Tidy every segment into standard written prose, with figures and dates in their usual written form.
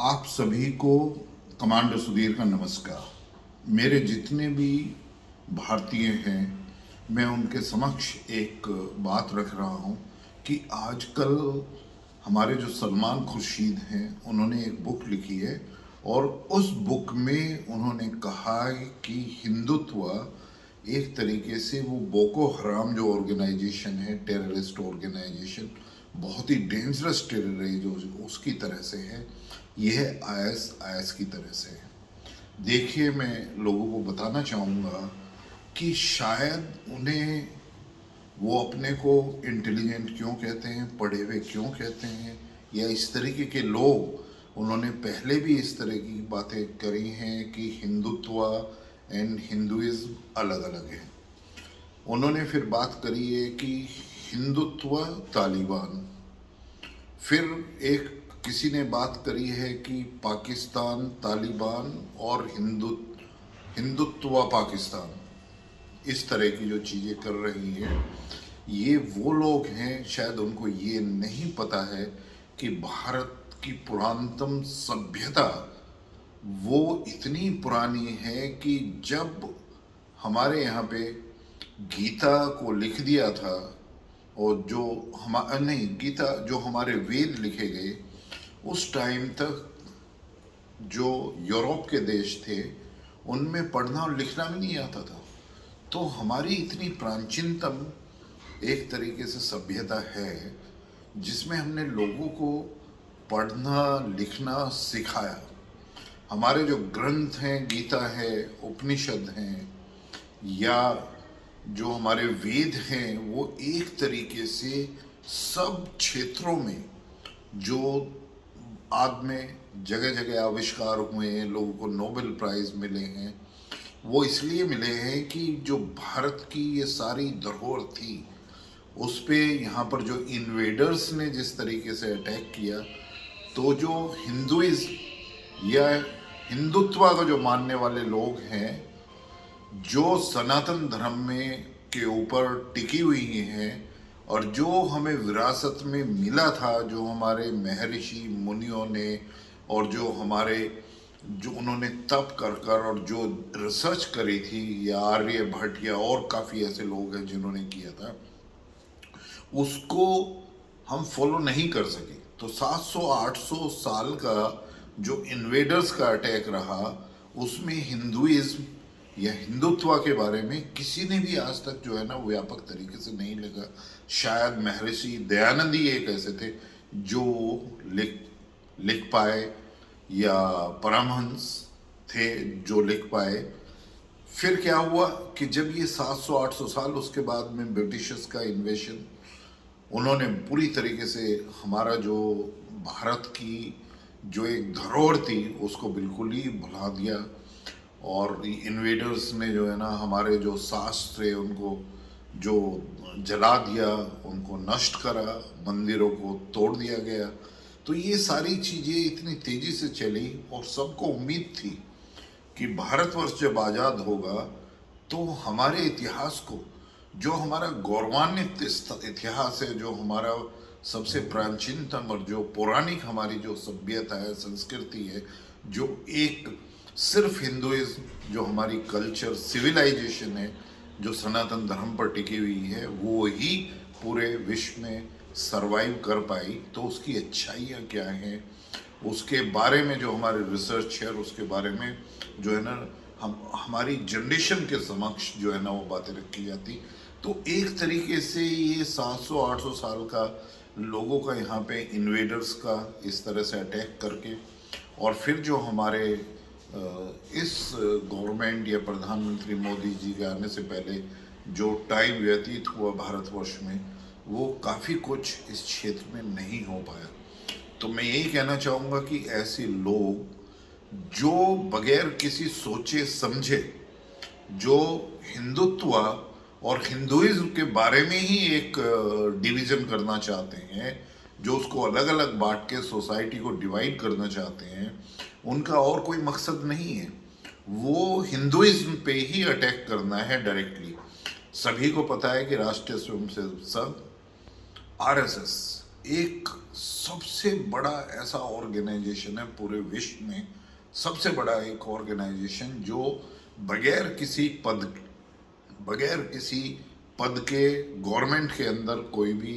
आप सभी को कमांडर सुधीर का नमस्कार। मेरे जितने भी भारतीय हैं, मैं उनके समक्ष एक बात रख रहा हूं कि आजकल हमारे जो सलमान खुर्शीद हैं, उन्होंने एक बुक लिखी है और उस बुक में उन्होंने कहा है कि हिंदुत्व एक तरीके से वो बोको हराम जो ऑर्गेनाइजेशन है, टेररिस्ट ऑर्गेनाइजेशन, बहुत ही डेंजरस टेररिस्ट उसकी तरह से है, यह आईएस की तरह से है। देखिए, मैं लोगों को बताना चाहूँगा कि शायद उन्हें वो अपने को इंटेलिजेंट क्यों कहते हैं, पढ़े हुए क्यों कहते हैं, या इस तरीके के लोग, उन्होंने पहले भी इस तरह की बातें करी हैं कि हिंदुत्व एंड हिंदुइज्म अलग अलग है। उन्होंने फिर बात करी है कि हिंदुत्व तालिबान, फिर एक किसी ने बात करी है कि पाकिस्तान तालिबान और हिंदुत्व पाकिस्तान, इस तरह की जो चीज़ें कर रही हैं, ये वो लोग हैं, शायद उनको ये नहीं पता है कि भारत की पुरातनतम सभ्यता वो इतनी पुरानी है कि जब हमारे यहाँ पे गीता को लिख दिया था, और जो हम नहीं, गीता जो हमारे वेद लिखे गए, उस टाइम तक जो यूरोप के देश थे उनमें पढ़ना और लिखना भी नहीं आता था। तो हमारी इतनी प्राचीनतम एक तरीके से सभ्यता है जिसमें हमने लोगों को पढ़ना लिखना सिखाया। हमारे जो ग्रंथ हैं, गीता है, उपनिषद हैं, या जो हमारे वेद हैं, वो एक तरीके से सब क्षेत्रों में जो आज में जगह जगह आविष्कार हुए हैं, लोगों को नोबेल प्राइज़ मिले हैं, वो इसलिए मिले हैं कि जो भारत की ये सारी धरोहर थी, उस पे यहाँ पर जो इन्वेडर्स ने जिस तरीके से अटैक किया, तो जो हिंदुइज्म या हिंदुत्व का जो मानने वाले लोग हैं, जो सनातन धर्म में के ऊपर टिकी हुई हैं, और जो हमें विरासत में मिला था, जो हमारे महर्षि मुनियों ने, और जो हमारे जो उन्होंने तप कर कर और जो रिसर्च करी थी, या आर्यभट्ट या और काफ़ी ऐसे लोग हैं जिन्होंने किया था, उसको हम फॉलो नहीं कर सके। तो 700-800 साल का जो इन्वेडर्स का अटैक रहा, उसमें हिंदुइज्म या हिंदुत्व के बारे में किसी ने भी आज तक जो है ना व्यापक तरीके से नहीं लिखा। शायद महर्षि दयानंद ही एक ऐसे थे जो लिख लिख पाए, या परमहंस थे जो लिख पाए। फिर क्या हुआ कि जब ये 700-800 साल, उसके बाद में ब्रिटिशर्स का इन्वेशन, उन्होंने पूरी तरीके से हमारा जो भारत की जो एक धरोहर थी उसको बिल्कुल ही भुला दिया, और इन्वेडर्स ने जो है ना हमारे जो शास्त्र है उनको जो जला दिया, उनको नष्ट करा, मंदिरों को तोड़ दिया गया। तो ये सारी चीज़ें इतनी तेज़ी से चली, और सबको उम्मीद थी कि भारतवर्ष जब आज़ाद होगा तो हमारे इतिहास को, जो हमारा गौरवान्वित इतिहास है, जो हमारा सबसे प्राचीनतम और जो पौराणिक हमारी जो सभ्यता है, संस्कृति है, जो एक सिर्फ हिंदुइज्म, जो हमारी कल्चर सिविलाइजेशन है, जो सनातन धर्म पर टिकी हुई है, वो ही पूरे विश्व में सरवाइव कर पाई। तो उसकी अच्छाइयाँ क्या हैं, उसके बारे में जो हमारे रिसर्च है, उसके बारे में जो है ना हमारी जनरेशन के समक्ष जो है ना वो बातें रखी जाती। तो एक तरीके से ये 700-800 साल का लोगों का यहाँ पे इन्वेडर्स का इस तरह से अटैक करके, और फिर जो हमारे इस गवर्नमेंट या प्रधानमंत्री मोदी जी के आने से पहले जो टाइम व्यतीत हुआ भारतवर्ष में, वो काफ़ी कुछ इस क्षेत्र में नहीं हो पाया। तो मैं यही कहना चाहूँगा कि ऐसे लोग जो बगैर किसी सोचे समझे, जो हिंदुत्व और हिंदुइज्म के बारे में ही एक डिवीज़न करना चाहते हैं, जो उसको अलग अलग बांट के सोसाइटी को डिवाइड करना चाहते हैं, उनका और कोई मकसद नहीं है। वो हिंदुइज्म पे ही अटैक करना है डायरेक्टली। सभी को पता है कि राष्ट्रीय स्वयंसेवक संघ, आरएसएस, एक सबसे बड़ा ऐसा ऑर्गेनाइजेशन है पूरे विश्व में, सबसे बड़ा एक ऑर्गेनाइजेशन जो बगैर किसी पद बगैर किसी पद के गवर्नमेंट के अंदर कोई भी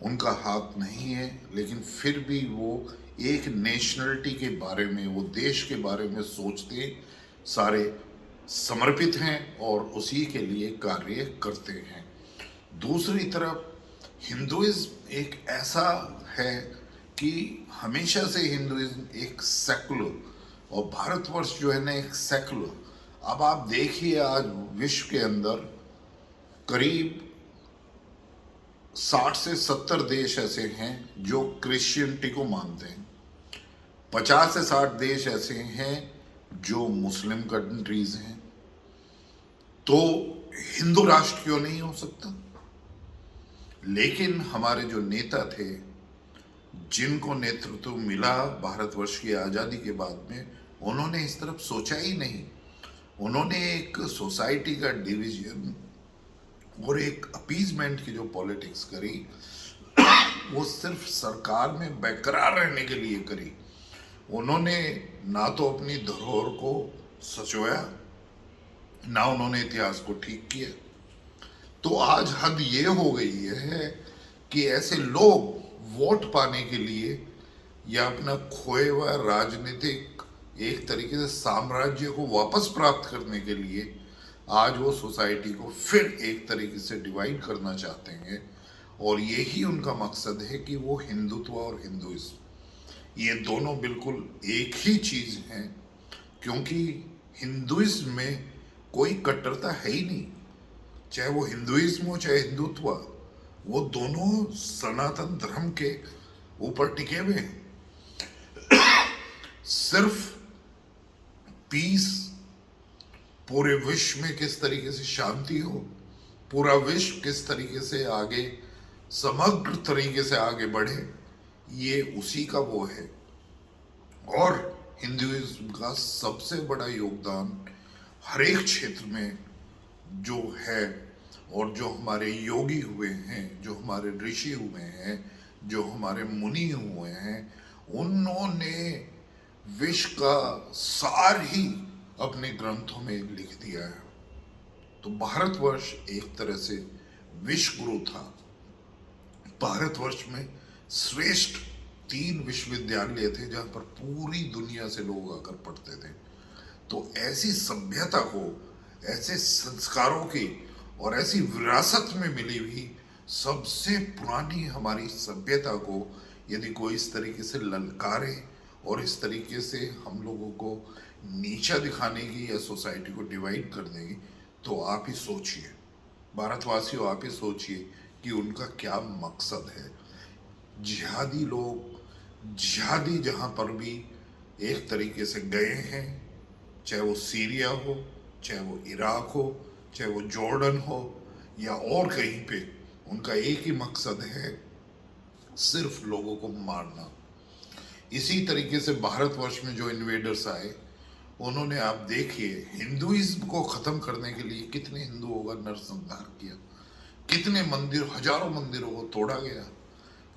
उनका हाथ नहीं है, लेकिन फिर भी वो एक नेशनलिटी के बारे में, वो देश के बारे में सोचते सारे समर्पित हैं और उसी के लिए कार्य करते हैं। दूसरी तरफ हिंदुइज्म एक ऐसा है कि हमेशा से हिंदुइज्म एक सेकुलर, और भारतवर्ष जो है ना एक सेकुलर। अब आप देखिए आज विश्व के अंदर करीब 60 से 70 देश ऐसे हैं जो क्रिश्चियनिटी को मानते हैं, 50 से 60 देश ऐसे हैं जो मुस्लिम कंट्रीज हैं। तो हिंदू राष्ट्र क्यों नहीं हो सकता? लेकिन हमारे जो नेता थे, जिनको नेतृत्व मिला भारतवर्ष की आज़ादी के बाद में, उन्होंने इस तरफ सोचा ही नहीं। उन्होंने एक सोसाइटी का डिवीजन और एक अपीजमेंट की जो पॉलिटिक्स करी, वो सिर्फ सरकार में बेकरार रहने के लिए करी। उन्होंने ना तो अपनी धरोहर को सचोया, ना उन्होंने इतिहास को ठीक किया। तो आज हद ये हो गई है कि ऐसे लोग वोट पाने के लिए या अपना खोए हुआ राजनीतिक एक तरीके से साम्राज्य को वापस प्राप्त करने के लिए आज वो सोसाइटी को फिर एक तरीके से डिवाइड करना चाहते हैं। और यही उनका मकसद है कि वो हिंदुत्व और हिंदुइज्म, ये दोनों बिल्कुल एक ही चीज हैं, क्योंकि हिंदुइज्म में कोई कट्टरता है ही नहीं। चाहे वो हिंदुइज्म हो चाहे हिंदुत्व, वो दोनों सनातन धर्म के ऊपर टिके हुए हैं। सिर्फ पीस, पूरे विश्व में किस तरीके से शांति हो, पूरा विश्व किस तरीके से आगे समग्र तरीके से आगे बढ़े, ये उसी का वो है। और हिंदुइज्म का सबसे बड़ा योगदान हर एक क्षेत्र में जो है, और जो हमारे योगी हुए हैं, जो हमारे ऋषि हुए हैं, जो हमारे मुनि हुए हैं, उन्होंने विश्व का सार ही अपने ग्रंथों में लिख दिया है। तो भारतवर्ष एक तरह से विश्व गुरु था। भारतवर्ष में श्रेष्ठ 3 विश्वविद्यालय थे जहां पर पूरी दुनिया से लोग आकर पढ़ते थे। तो ऐसी सभ्यता को, ऐसे संस्कारों की और ऐसी विरासत में मिली हुई सबसे पुरानी हमारी सभ्यता को यदि कोई इस तरीके से ललकारे और इस तरीके से हम लोगों को नीचा दिखाने की या सोसाइटी को डिवाइड करने की, तो आप ही सोचिए, भारतवासियों आप ही सोचिए कि उनका क्या मकसद है। जिहादी लोग, जिहादी जहाँ पर भी एक तरीके से गए हैं, चाहे वो सीरिया हो, चाहे वो इराक हो, चाहे वो जॉर्डन हो या और कहीं पे, उनका एक ही मकसद है, सिर्फ लोगों को मारना। इसी तरीके से भारतवर्ष में जो इन्वेडर्स आए, उन्होंने आप देखिए हिंदुइज्म को खत्म करने के लिए कितने हिंदुओं का नरसंहार किया, कितने मंदिर, हजारों मंदिरों को तोड़ा गया।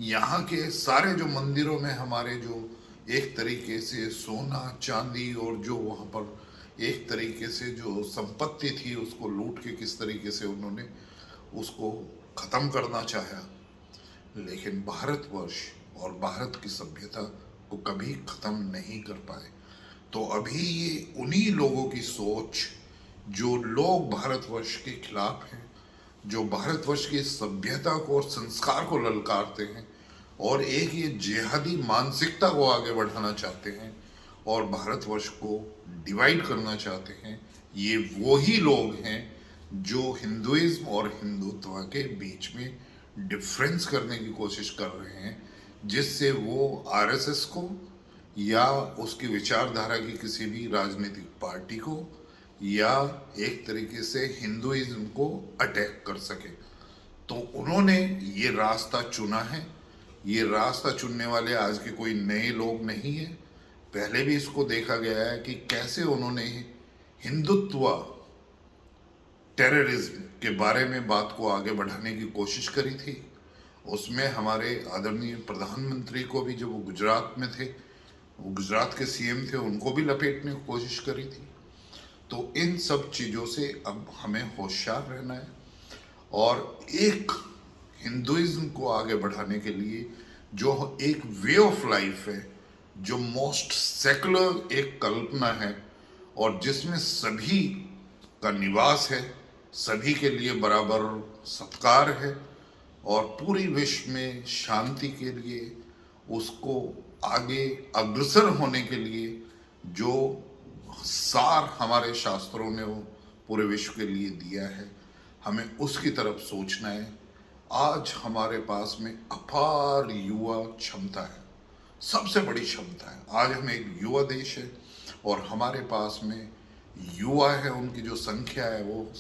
यहाँ के सारे जो मंदिरों में हमारे जो एक तरीके से सोना चांदी और जो वहाँ पर एक तरीके से जो संपत्ति थी उसको लूट के किस तरीके से उन्होंने उसको खत्म करना चाहा, लेकिन भारतवर्ष और भारत की सभ्यता को कभी खत्म नहीं कर पाए। तो अभी ये उन्हीं लोगों की सोच, जो लोग भारतवर्ष के खिलाफ हैं, जो भारतवर्ष की सभ्यता को और संस्कार को ललकारते हैं और एक ये जिहादी मानसिकता को आगे बढ़ाना चाहते हैं और भारतवर्ष को डिवाइड करना चाहते हैं, ये वो ही लोग हैं जो हिंदुइज्म और हिंदुत्व के बीच में डिफरेंस करने की कोशिश कर रहे हैं, जिससे वो आरएसएस को या उसकी विचारधारा की किसी भी राजनीतिक पार्टी को या एक तरीके से हिंदुइज्म को अटैक कर सके। तो उन्होंने ये रास्ता चुना है। ये रास्ता चुनने वाले आज के कोई नए लोग नहीं हैं, पहले भी इसको देखा गया है कि कैसे उन्होंने हिंदुत्व, टेररिज्म के बारे में बात को आगे बढ़ाने की कोशिश करी थी उसमें हमारे आदरणीय प्रधानमंत्री को भी, जब वो गुजरात में थे, वो गुजरात के सीएम थे, उनको भी लपेटने की कोशिश करी थी। तो इन सब चीज़ों से अब हमें होशियार रहना है और एक हिंदुइज्म को आगे बढ़ाने के लिए जो एक वे ऑफ लाइफ है, जो मोस्ट सेकुलर एक कल्पना है और जिसमें सभी का निवास है, सभी के लिए बराबर सत्कार है और पूरी विश्व में शांति के लिए, उसको आगे अग्रसर होने के लिए जो सार हमारे शास्त्रों ने वो पूरे विश्व के लिए दिया है, हमें उसकी तरफ सोचना है। आज हमारे पास में अपार युवा क्षमता है, सबसे बड़ी क्षमता है। आज हम एक युवा देश है और हमारे पास में युवा है, उनकी जो संख्या है वो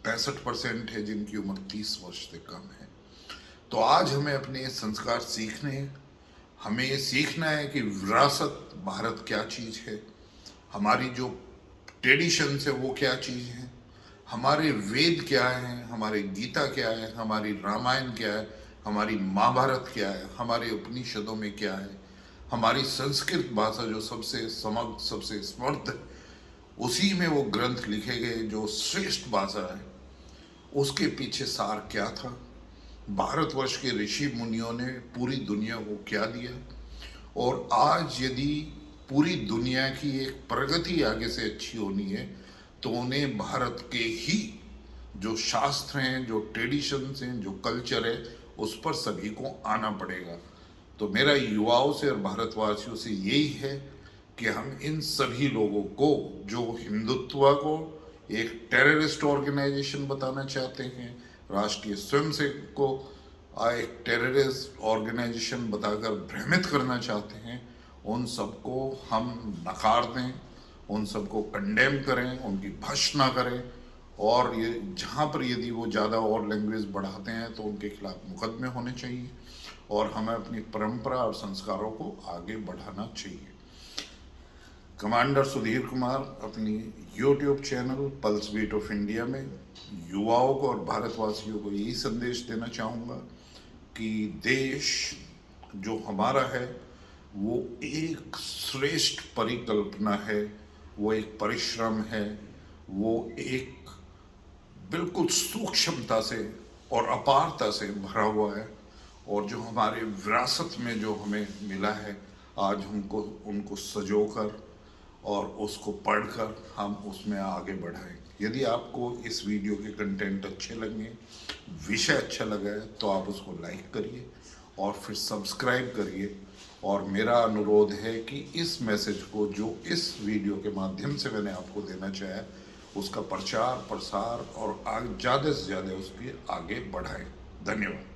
65% है, जिनकी उम्र 30 वर्ष से कम है। तो आज हमें अपने संस्कार सीखने हैं। हमें ये सीखना है कि विरासत भारत क्या चीज़ है, हमारी जो ट्रेडिशंस है वो क्या चीज़ है, हमारे वेद क्या हैं, हमारे गीता क्या है, हमारी रामायण क्या है, हमारी महाभारत क्या है, हमारे उपनिषदों में क्या है, हमारी संस्कृत भाषा जो सबसे समग्र, सबसे समर्थ है, उसी में वो ग्रंथ लिखे गए जो श्रेष्ठ भाषा है, उसके पीछे सार क्या था, भारतवर्ष के ऋषि मुनियों ने पूरी दुनिया को क्या दिया। और आज यदि पूरी दुनिया की एक प्रगति आगे से अच्छी होनी है तो उन्हें भारत के ही जो शास्त्र हैं, जो ट्रेडिशंस हैं, जो कल्चर है, उस पर सभी को आना पड़ेगा। तो मेरा युवाओं से और भारतवासियों से यही है कि हम इन सभी लोगों को जो हिंदुत्व को एक टेररिस्ट ऑर्गेनाइजेशन बताना चाहते हैं, राष्ट्रीय स्वयंसेवक को एक टेररिस्ट ऑर्गेनाइजेशन बताकर भ्रमित करना चाहते हैं, उन सबको हम नकार दें, उन सबको कंडेम करें, उनकी भस्म ना करें। और ये जहाँ पर यदि वो ज़्यादा और लैंग्वेज बढ़ाते हैं तो उनके खिलाफ मुकदमे होने चाहिए और हमें अपनी परंपरा और संस्कारों को आगे बढ़ाना चाहिए। कमांडर सुधीर कुमार अपनी YouTube channel pulse beat of India में युवाओं को और भारतवासियों को यही संदेश देना चाहूँगा कि देश जो हमारा है वो एक श्रेष्ठ परिकल्पना है, वो एक परिश्रम है, वो एक बिल्कुल सूक्ष्मता से और अपारता से भरा हुआ है। और जो हमारे विरासत में जो हमें मिला है, आज हमको उनको संजोकर और उसको पढ़कर हम उसमें आगे बढ़ाएं। यदि आपको इस वीडियो के कंटेंट अच्छे लगे, विषय अच्छा लगा है, तो आप उसको लाइक करिए और फिर सब्सक्राइब करिए। और मेरा अनुरोध है कि इस मैसेज को जो इस वीडियो के माध्यम से मैंने आपको देना चाहा, उसका प्रचार प्रसार और ज़्यादा से ज़्यादा उसके आगे बढ़ाएं। धन्यवाद।